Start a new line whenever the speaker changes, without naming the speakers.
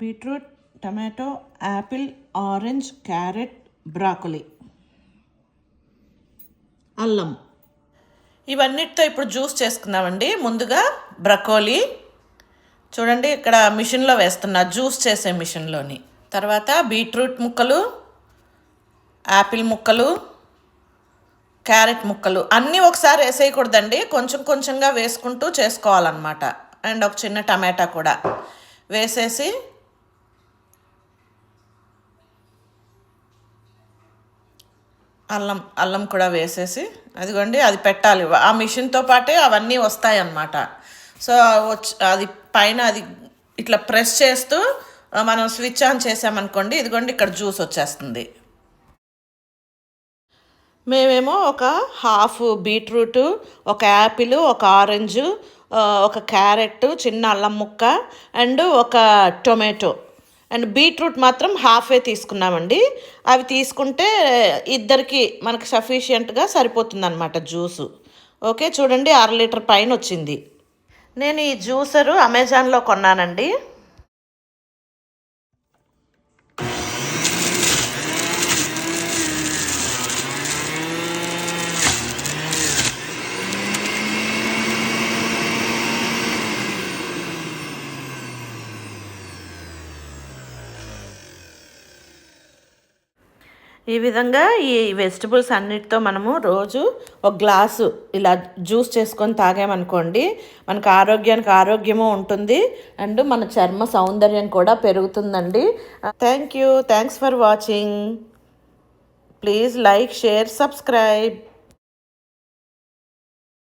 Beetroot, tomato, Apple, orange, carrot, broccoli, అల్లం. ఇవన్నిటితో ఇప్పుడు juice చేసుకుందామండి. ముందుగా బ్రకోలీ చూడండి, ఇక్కడ మిషన్లో వేస్తున్నా, జ్యూస్ చేసే మిషన్లోని. తర్వాత బీట్రూట్ ముక్కలు, యాపిల్ ముక్కలు, క్యారెట్ ముక్కలు అన్నీ ఒకసారి వేసేయకూడదండి, కొంచెం కొంచెంగా వేసుకుంటూ చేసుకోవాలన్నమాట. అండ్ ఒక చిన్న టమాటా కూడా వేసేసి అల్లం కూడా వేసేసి అదిగోండి, అది పెట్టాలి. ఆ మిషన్తో పాటే అవన్నీ వస్తాయన్నమాట. సో అది పైన అది ఇట్లా ప్రెస్ చేస్తూ మనం స్విచ్ ఆన్ చేసామనుకోండి, ఇదిగోండి ఇక్కడ జ్యూస్ వచ్చేస్తుంది. మేమేమో ఒక హాఫ్ బీట్రూటు, ఒక యాపిల్, ఒక ఆరెంజు, ఒక క్యారెట్, చిన్న అల్లం ముక్క అండ్ ఒక టొమాటో అండ్ బీట్రూట్ మాత్రం హాఫే తీసుకున్నామండి. అవి తీసుకుంటే ఇద్దరికి మనకు సఫిషియెంట్గా సరిపోతుందన్నమాట జ్యూసు. ఓకే, చూడండి 1/2 లీటర్ పైన వచ్చింది. నేను ఈ జ్యూసరు అమెజాన్లో కొన్నానండి. ఈ విధంగా ఈ వెజిటబుల్స్ అన్నిటితో మనము రోజు ఒక గ్లాసు ఇలా జ్యూస్ చేసుకొని తాగామనుకోండి, మనకు ఆరోగ్యానికి ఆరోగ్యము ఉంటుంది అండ్ మన చర్మ సౌందర్యం కూడా పెరుగుతుందండి. Thanks for watching. Please like, share, subscribe.